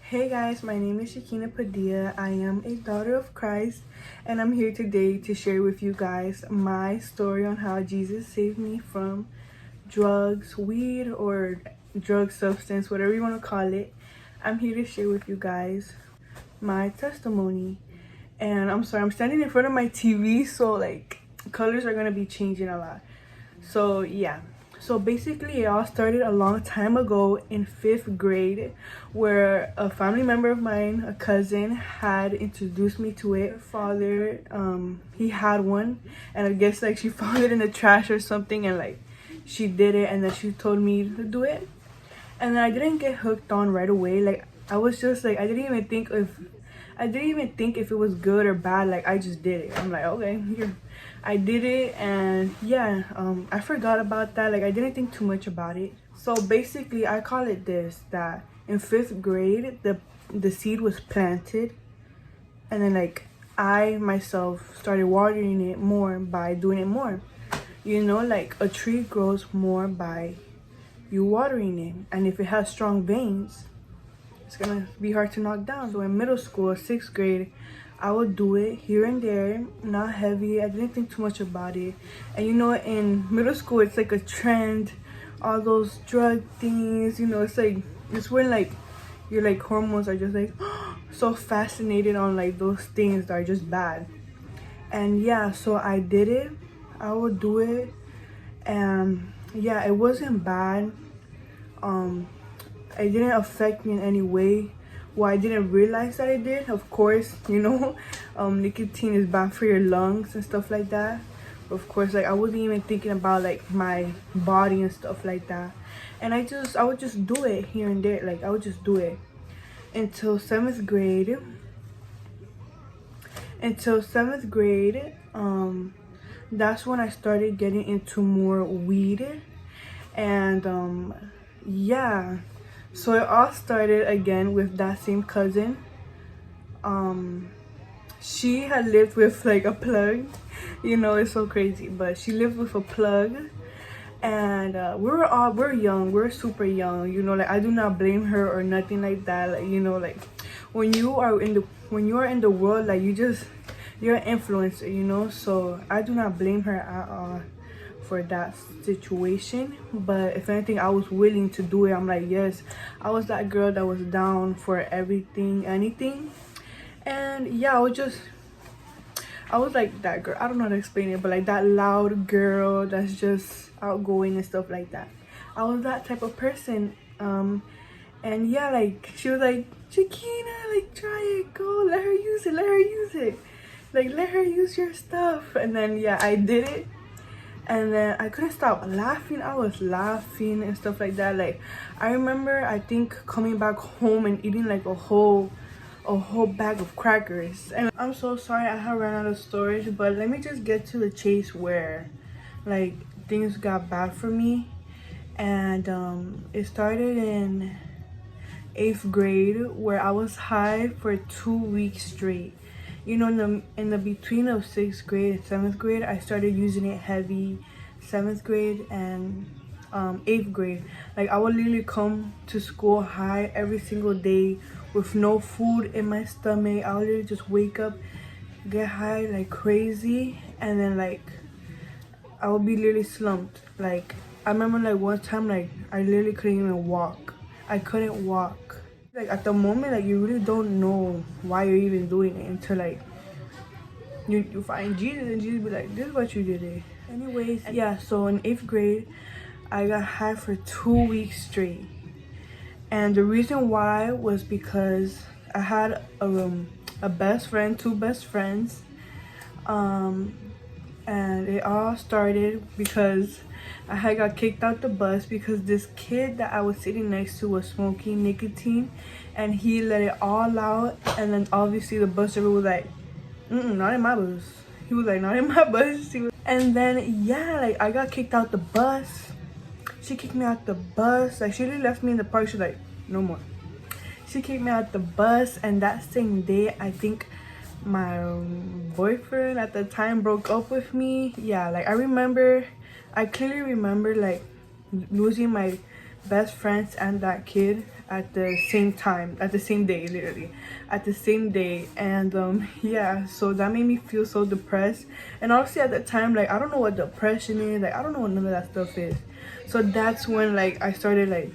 Hey guys, my name is Shakina Padilla. I am a daughter of Christ, and I'm here today to share with you guys my story on how Jesus saved me from drugs, weed, or drug substance, whatever you want to call it. I'm here to share with you guys my testimony. And I'm sorry, I'm standing in front of my TV, so like colors are gonna be changing a lot. So yeah. So basically, it all started a long time ago in 5th grade, where a family member of mine, a cousin, had introduced me to it. Her father, he had one, and I guess like she found it in the trash or something, and like she did it, and then she told me to do it, and then I didn't get hooked on right away. Like I was just like I didn't even think if it was good or bad. Like I just did it. I'm like, okay, here. I did it, and yeah, I forgot about that. Like I didn't think too much about it. So basically, I call it this, that in 5th grade the seed was planted, and then like I myself started watering it more by doing it more. You know, like a tree grows more by you watering it, and if it has strong veins, it's gonna be hard to knock down. So in middle school, 6th grade, I would do it here and there, not heavy. I didn't think too much about it. And you know, in middle school, it's like a trend, all those drug things. You know, it's when like your like hormones are just like so fascinated on like those things that are just bad. And yeah, so I did it. I would do it, and yeah, it wasn't bad. It didn't affect me in any way. Well, I didn't realize that it did. Of course, you know, nicotine is bad for your lungs and stuff like that. Of course, like I wasn't even thinking about like my body and stuff like that. And I would just do it here and there. Like I would just do it until 7th grade. That's when I started getting into more weed, and yeah. So it all started again with that same cousin. She had lived with like a plug. You know, it's so crazy, but she lived with a plug, and we're young, we're super young. You know, like I do not blame her or nothing like that. Like, you know, like when you are in the world, like you're an influencer, you know. So I do not blame her at all for that situation. But if anything, I was willing to do it. I'm like, yes, I was that girl that was down for everything, anything. And yeah, I was like that girl. I don't know how to explain it, but like that loud girl that's just outgoing and stuff like that. I was that type of person. And yeah, like she was like, Chiquina, like try it, go, let her use it, like let her use your stuff. And then yeah, I did it, and then I couldn't stop laughing. I was laughing and stuff like that. Like I remember, I think, coming back home and eating like a whole bag of crackers. And I'm so sorry I have run out of storage, but let me just get to the chase where like things got bad for me. And it started in 8th grade, where I was high for 2 weeks straight. You know, in the between of 6th grade and 7th grade, I started using it heavy. 7th grade and 8th grade, like I would literally come to school high every single day with no food in my stomach. I would literally just wake up, get high like crazy, and then like I would be literally slumped. Like I remember like one time, like I literally couldn't even walk. I couldn't walk. Like at the moment, like you really don't know why you're even doing it until like you find Jesus, and Jesus be like, this is what you did it. Anyways, yeah, so in 8th grade, I got high for 2 weeks straight. And the reason why was because I had a best friend, 2 best friends. And it all started because I had got kicked out the bus because this kid that I was sitting next to was smoking nicotine, and he let it all out. And then obviously the bus driver was like, not in my bus. He was like, not in my bus. And then yeah, like I got kicked out the bus. She kicked me out the bus. Like she really left me in the park. She's like, no more. She kicked me out the bus, and that same day, I think my boyfriend at the time broke up with me. Yeah, like I clearly remember like losing my best friends and that kid at the same time, at the same day, literally at the same day. And yeah, so that made me feel so depressed. And honestly, at that time, like, I don't know what depression is, like, I don't know what none of that stuff is. So that's when, like, I started like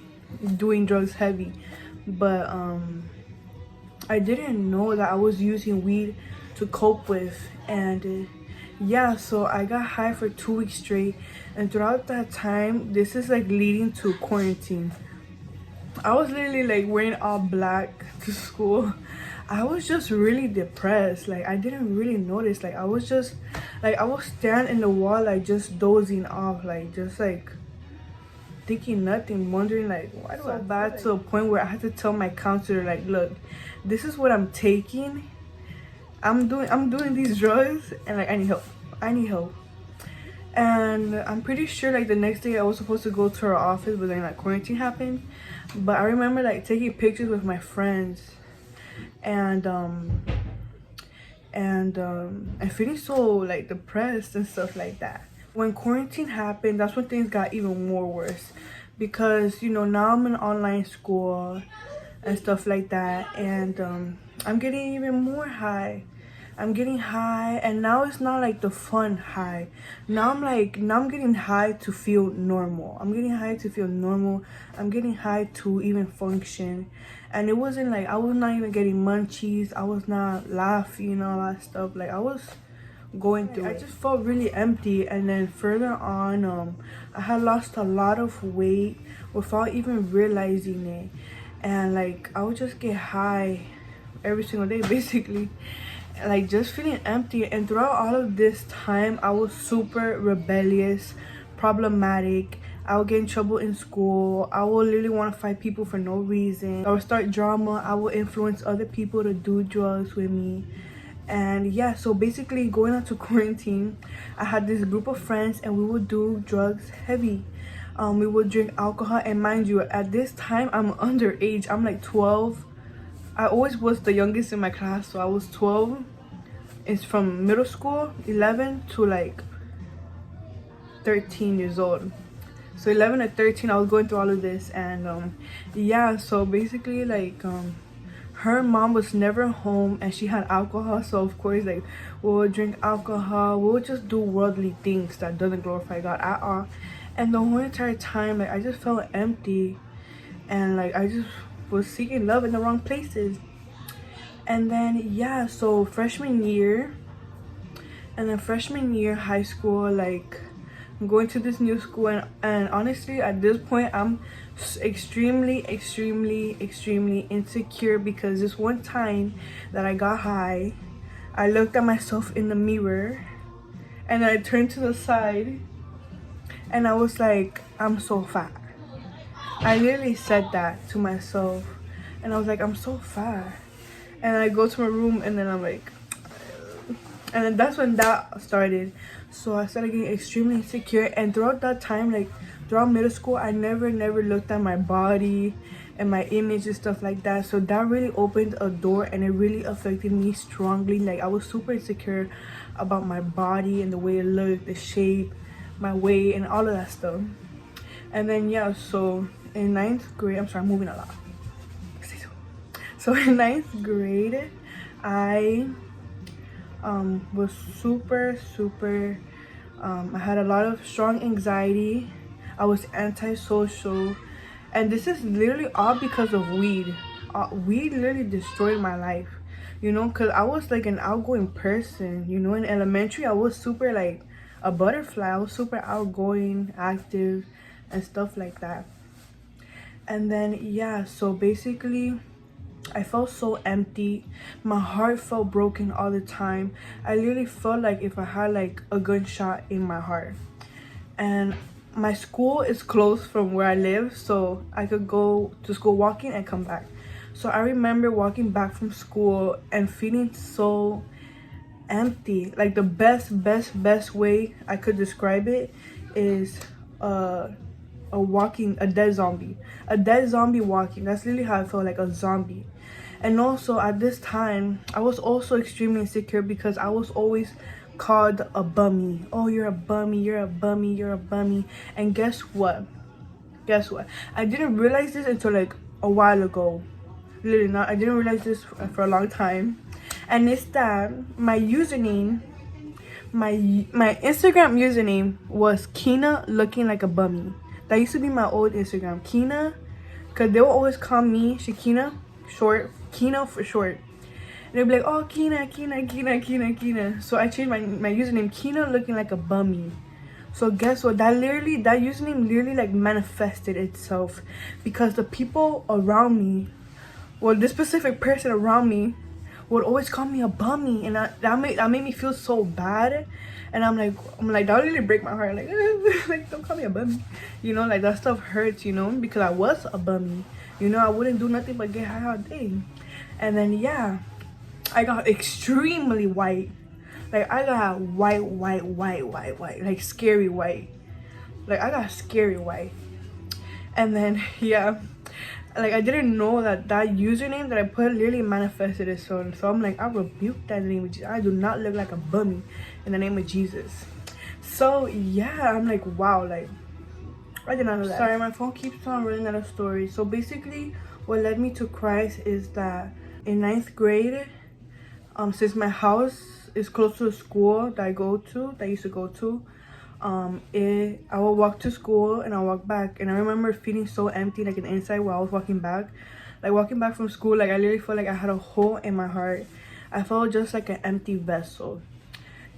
doing drugs heavy. But I didn't know that I was using weed to cope with. And yeah, so I got high for 2 weeks straight, and throughout that time, this is like leading to quarantine. I was literally like wearing all black to school. I was just really depressed. Like, I didn't really notice. Like, I was just like, I was staring in the wall, like just dozing off, like just like thinking nothing, wondering like, why do I bad, to a point where I had to tell my counselor, like, look, this is what I'm taking. I'm doing these drugs, and like, I need help. And I'm pretty sure like the next day I was supposed to go to her office, but then like quarantine happened. But I remember like taking pictures with my friends, and feeling so like depressed and stuff like that. When quarantine happened, that's when things got even more worse, because you know, now I'm in online school and stuff like that, and I'm getting even more high. I'm getting high, and now it's not like the fun high. Now I'm getting high to feel normal. I'm getting high to feel normal. I'm getting high to even function. And it wasn't like, I was not even getting munchies. I was not laughing and all that stuff. Like, I was going through it. I just felt really empty. And then further on, I had lost a lot of weight without even realizing it. And like, I would just get high every single day, basically, like just feeling empty. And throughout all of this time, I was super rebellious, problematic. I would get in trouble in school. I would literally want to fight people for no reason. I would start drama. I would influence other people to do drugs with me. And yeah, so basically going into quarantine, I had this group of friends, and we would do drugs heavy. We would drink alcohol, and mind you, at this time I'm underage. I'm like 12. I always was the youngest in my class, so I was 12. It's from middle school, 11 to like 13 years old. So 11 to 13, I was going through all of this. And yeah, so basically like her mom was never home, and she had alcohol. So of course, like, we would drink alcohol. We would just do worldly things that doesn't glorify God at all. And the whole entire time, like, I just felt empty, and like I just was seeking love in the wrong places. And then yeah, so freshman year high school, like, I'm going to this new school, and honestly at this point I'm extremely insecure, because this one time that I got high, I looked at myself in the mirror, and I turned to the side, and I was like, I'm so fat. I literally said that to myself, and I was like, I'm so fat. And I go to my room, and then I'm like, and then that's when that started. So I started getting extremely insecure. And throughout that time, like throughout middle school, I never looked at my body and my image and stuff like that. So that really opened a door, and it really affected me strongly. Like, I was super insecure about my body and the way it looked, the shape, my weight, and all of that stuff. And then yeah, so in 9th grade, I'm sorry, I'm moving a lot. So in 9th grade, I was super I had a lot of strong anxiety. I was antisocial, and this is literally all because of weed. Weed literally destroyed my life, you know, because I was like an outgoing person. You know, in elementary I was super like a butterfly. I was super outgoing, active, and stuff like that. And then yeah, so basically I felt so empty. My heart felt broken all the time. I literally felt like if I had like a gunshot in my heart. And my school is close from where I live, so I could go to school walking and come back. So I remember walking back from school and feeling so empty. Like, the best way I could describe it is a dead zombie walking. That's literally how I felt, like a zombie. And also at this time, I was also extremely insecure, because I was always called a bummy. Oh, you're a bummy, you're a bummy, you're a bummy. And guess what? I didn't realize this until like a while ago. Literally not, I didn't realize this for a long time. And it's that my username, my Instagram username was Kina looking like a bummy. That used to be my old Instagram, Kina, because they will always call me Shakina, short, Kina for short. And they'll be like, oh, Kina, Kina, Kina, Kina, Kina. So I changed my username, Kina looking like a bummy. So guess what? That username literally like manifested itself, because the people around me, well, this specific person around me would always call me a bummy, and that made me feel so bad. And I'm like that really break my heart. Like, like, don't call me a bummy, you know, like that stuff hurts, you know, because I was a bummy, you know. I wouldn't do nothing but get high all day. And then yeah, I got extremely white. Like I got white, like scary white. Like I got scary white. And then yeah, like I didn't know that username that I put literally manifested itself. So I'm like, I rebuke that name of Jesus. I do not look like a bummy in the name of Jesus. So yeah, I'm like, wow, like I did not know that. Sorry, my phone keeps on running out of stories. So basically what led me to Christ is that in 9th grade, since my house is close to a school that I used to go to, I would walk to school and I walk back, and I remember feeling so empty, like in the inside, while I was walking back from school. Like I literally felt like I had a hole in my heart. I felt just like an empty vessel,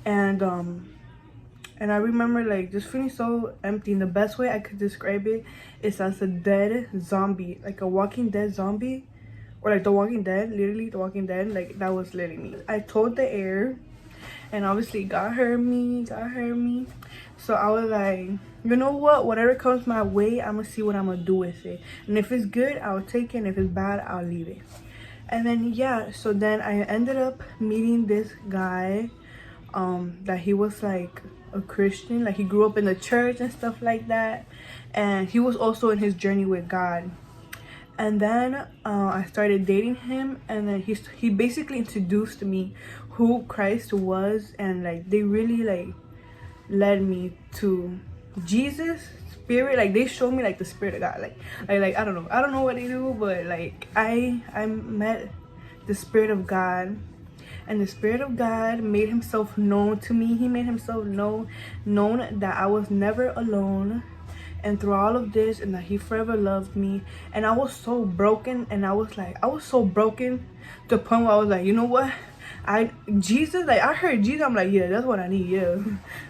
and I remember like just feeling so empty, and the best way I could describe it is as a dead zombie, like a Walking Dead zombie, or like The Walking Dead, literally The Walking Dead. Like that was literally me. I told the air, and obviously God heard me. So I was like, you know what, whatever comes my way, I'm gonna see what I'm gonna do with it. And if it's good, I'll take it, and if it's bad, I'll leave it. And then yeah, so then I ended up meeting this guy, that he was like a Christian, like he grew up in the church and stuff like that, and he was also in his journey with God. And then I started dating him, and then he basically introduced me who Christ was, and like they really like led me to Jesus, spirit. Like they showed me like the spirit of God. Like I don't know what they do, but like I met the spirit of God, and the spirit of God made himself known to me. He made himself known that I was never alone, and through all of this, and that he forever loved me. And I was so broken, and I was so broken to the point where I was like, you know what, Jesus, like I heard Jesus, I'm like, yeah, that's what I need. Yeah,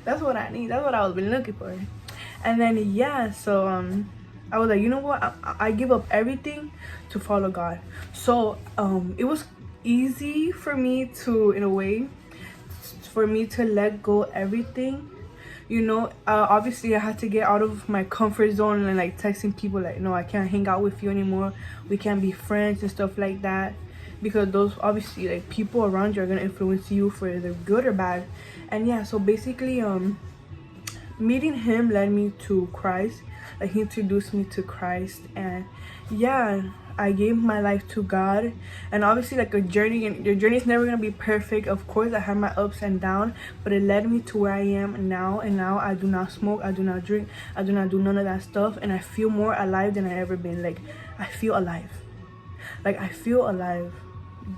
that's what I need. That's what I was been looking for. And then yeah, so I was like, you know what, I give up everything to follow God. So it was easy for me to, in a way, for me to let go everything, you know. Obviously I had to get out of my comfort zone, and like texting people like, no, I can't hang out with you anymore, we can't be friends and stuff like that, because those obviously like people around you are gonna influence you for either good or bad. And yeah, so basically meeting him led me to Christ. Like he introduced me to Christ, and yeah, I gave my life to God. And obviously like a journey, and your journey is never gonna be perfect. Of course I had my ups and downs, but it led me to where I am now. And now I do not smoke, I do not drink, I do not do none of that stuff, and I feel more alive than I ever been. Like I feel alive, like I feel alive.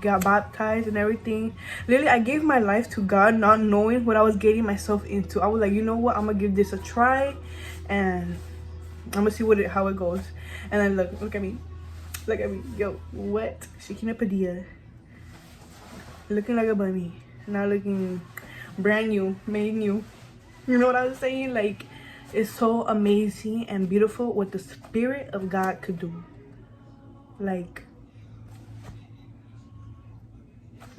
Got baptized and everything. Literally I gave my life to God, not knowing what I was getting myself into. I was like, you know what, I'm gonna give this a try, and I'm gonna see how it goes. And then look at me, yo, what? Shakina Padilla, looking like a bunny, now looking brand new, made new. You know what I was saying? Like it's so amazing and beautiful what the spirit of God could do. Like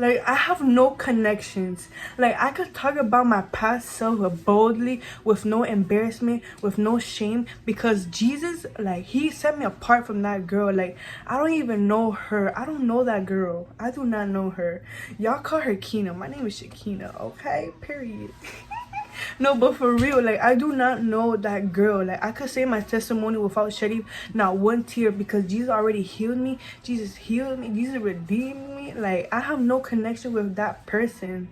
I have no connections. Like I could talk about my past self boldly, with no embarrassment, with no shame, because Jesus, like he set me apart from that girl. Like I don't even know her. I don't know that girl. I do not know her. Y'all call her Kina. My name is Shakina, okay? Period. No, but for real, like I do not know that girl. Like I could say my testimony without shedding not one tear, because Jesus already healed me. Jesus healed me. Jesus redeemed me. Like I have no connection with that person.